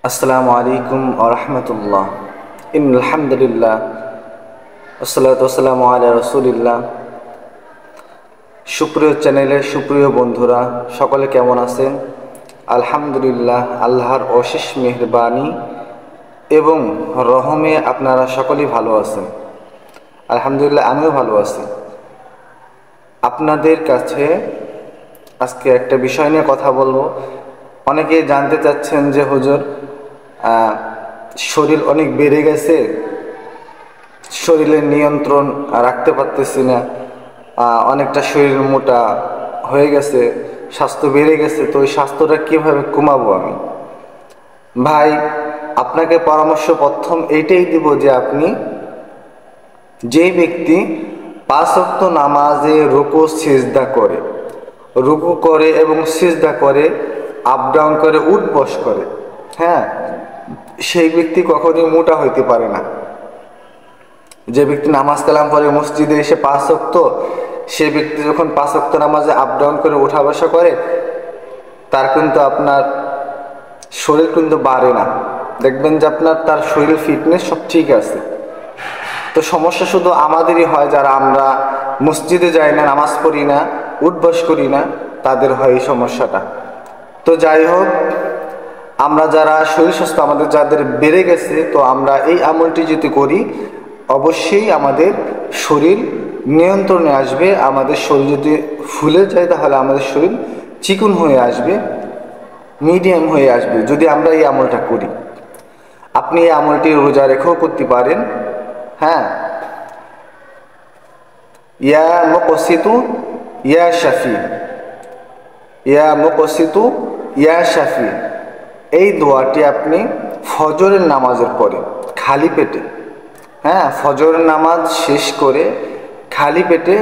আসসালামু আলাইকুম ওয়া রাহমাতুল্লাহ। ইন্নাল হামদুলিল্লাহ ওয়াসসালাতু ওয়াসসালামু আলা রাসূলিল্লাহ। সুপ্রিয় চ্যানেলের সুপ্রিয় বন্ধুরা, সকলে কেমন আছেন? আলহামদুলিল্লাহ, আল্লাহর অশেষ মেহেরবানি এবং রহমে আপনারা সকলেই ভালো আছেন। আলহামদুলিল্লাহ, আমিও ভালো আছি। আপনাদের কাছে আজকে একটা বিষয় নিয়ে কথা বলবো। অনেকেই জানতে চাচ্ছেন যে হুজুর, শরীর অনেক বেড়ে গেছে, শরীরের নিয়ন্ত্রণ রাখতে পারতেছি না, অনেকটা শরীর মোটা হয়ে গেছে, স্বাস্থ্য বেড়ে গেছে, তো ওই স্বাস্থ্যটা কীভাবে কমাবো আমি? ভাই, আপনাকে পরামর্শ প্রথম এইটাই দিব যে আপনি যে ব্যক্তি 5 ওয়াক্ত নামাজে রুকু সিজদা করে, রুকু করে এবং সিজদা করে, আপ ডাউন করে, উঠ বস করে, হ্যাঁ, সেই ব্যক্তি কখনোই মোটা হইতে পারে না। যে ব্যক্তি নামাজ কালাম পরে মসজিদে এসে 5 ওয়াক্ত, সে ব্যক্তি যখন 5 ওয়াক্ত নামাজে আপ ডাউন করে উঠা বসা করে, তার কিন্তু আপনার শরীর কিন্তু বাড়ে না। দেখবেন যে তার শরীর ফিটনেস সব ঠিক আছে। তো সমস্যা শুধু আমাদেরই হয়, যারা আমরা মসজিদে যাই না, নামাজ পড়ি না, উঠবস করি না, তাদের হয় এই সমস্যাটা। তো যাই হোক, আমরা যারা শরীর স্বাস্থ্য আমাদের যাদের বেড়ে গেছে, তো আমরা এই আমলটি যদি করি, অবশ্যই আমাদের শরীর নিয়ন্ত্রণে আসবে। আমাদের শরীর যদি ফুলে যায়, তাহলে আমাদের শরীর চিকন হয়ে আসবে, মিডিয়াম হয়ে আসবে, যদি আমরা এই আমলটা করি। আপনি এই আমলটি রোজা রেখেও করতে পারেন। হ্যাঁ, ইয়া মুকসিতু ইয়া শাফি, ইয়া মুকসিতু ইয়া শাফি, এই দোয়াটি আপনি ফজরের নামাজের পরে খালি পেটে, হ্যাঁ, ফজরের নামাজ শেষ করে খালি পেটে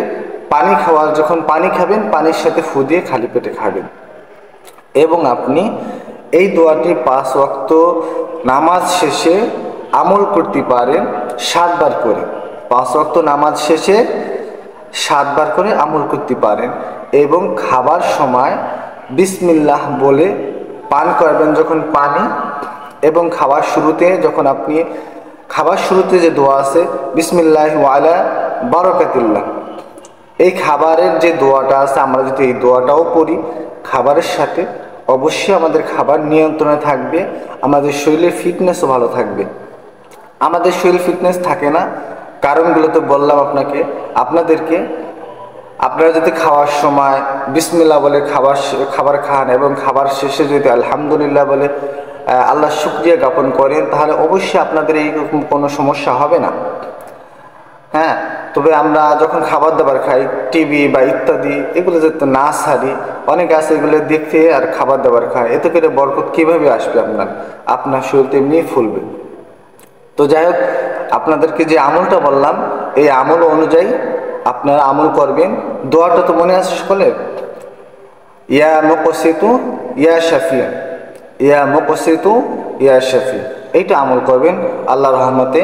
পানি খাওয়ার, যখন পানি খাবেন পানির সাথে ফু দিয়ে খালি পেটে খাবেন। এবং আপনি এই দোয়াটি 5 ওয়াক্ত নামাজ শেষে আমল করতে পারেন 7 বার করে। 5 ওয়াক্ত নামাজ শেষে 7 বার করে আমল করতে পারেন। এবং খাবার সময় বিসমিল্লাহ বলে পান করবেন যখন পানি, এবং খাবার শুরুতে, যখন আপনি খাবার শুরুতে যে দোয়া আছে বিসমিল্লাহ ওয়া আলা বারাকাতিল্লাহ, এই খাবারের যে দোয়াটা আছে, আমরা যদি এই দোয়াটাও পড়ি খাবারের সাথে, অবশ্যই আমাদের খাবার নিয়ন্ত্রণে থাকবে, আমাদের শরীরের ফিটনেসও ভালো থাকবে। আমাদের শরীর ফিটনেস থাকে না, কারণগুলো তো বললাম আপনাদেরকে। আপনারা যদি খাওয়ার সময় বিসমিল্লাহ বলে খাবার খান এবং খাবার শেষে যদি আলহামদুলিল্লাহ বলে আল্লাহ শুকরিয়া জ্ঞাপন করেন, তাহলে অবশ্যই আপনাদের এইরকম কোনো সমস্যা হবে না। হ্যাঁ, তবে আমরা যখন খাবার দাবার খাই, টিভি বা ইত্যাদি এগুলো যাতে না ছাড়ি, অনেকে আছে এগুলো দেখতে আর খাবার দাবার খায়, এতে করে বরকত কীভাবে আসবে? আপনার শরীর তেমনি ফুলবে। তো যাই হোক, আপনাদেরকে যে আমলটা বললাম, এই আমল অনুযায়ী আপনারা আমল করবেন। দোয়াটা তো মনে আছে সকলের? ইয়া মুকসিতু ইয়া শাফি, ইয়া মুকসিতু ইয়া শাফি, এইটা আমল করবেন। আল্লাহর রহমতে,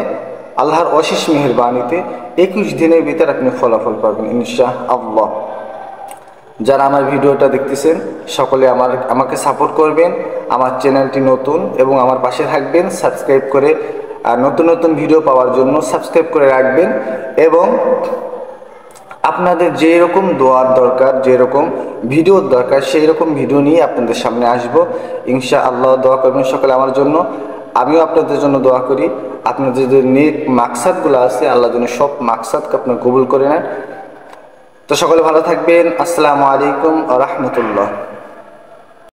আল্লাহর অশেষ মেহেরবানিতে 21 দিনের ভিতরে আপনি ফলাফল পাবেন ইনশাআল্লাহ। যারা আমার ভিডিওটা দেখতেছেন, সকলে আমাকে সাপোর্ট করবেন। আমার চ্যানেলটি নতুন এবং আমার পাশে থাকবেন, সাবস্ক্রাইব করে, আর নতুন নতুন ভিডিও পাওয়ার জন্য সাবস্ক্রাইব করে রাখবেন। এবং আপনাদের যেরকম দোয়ার দরকার, যেরকম ভিডিওর দরকার, সেই রকম ভিডিও নিয়ে আপনাদের সামনে আসবো ইনশাআল্লাহ। দোয়া করবেন সকলে আমার জন্য, আমিও আপনাদের জন্য দোয়া করি। আপনাদের যে নেক মাকসাদগুলো আছে, আল্লাহ যেন সব মাকসাদকে আপনার কবুল করে নেন। তো সকলে ভালো থাকবেন। আসসালামু আলাইকুম ওয়া রাহমাতুল্লাহ।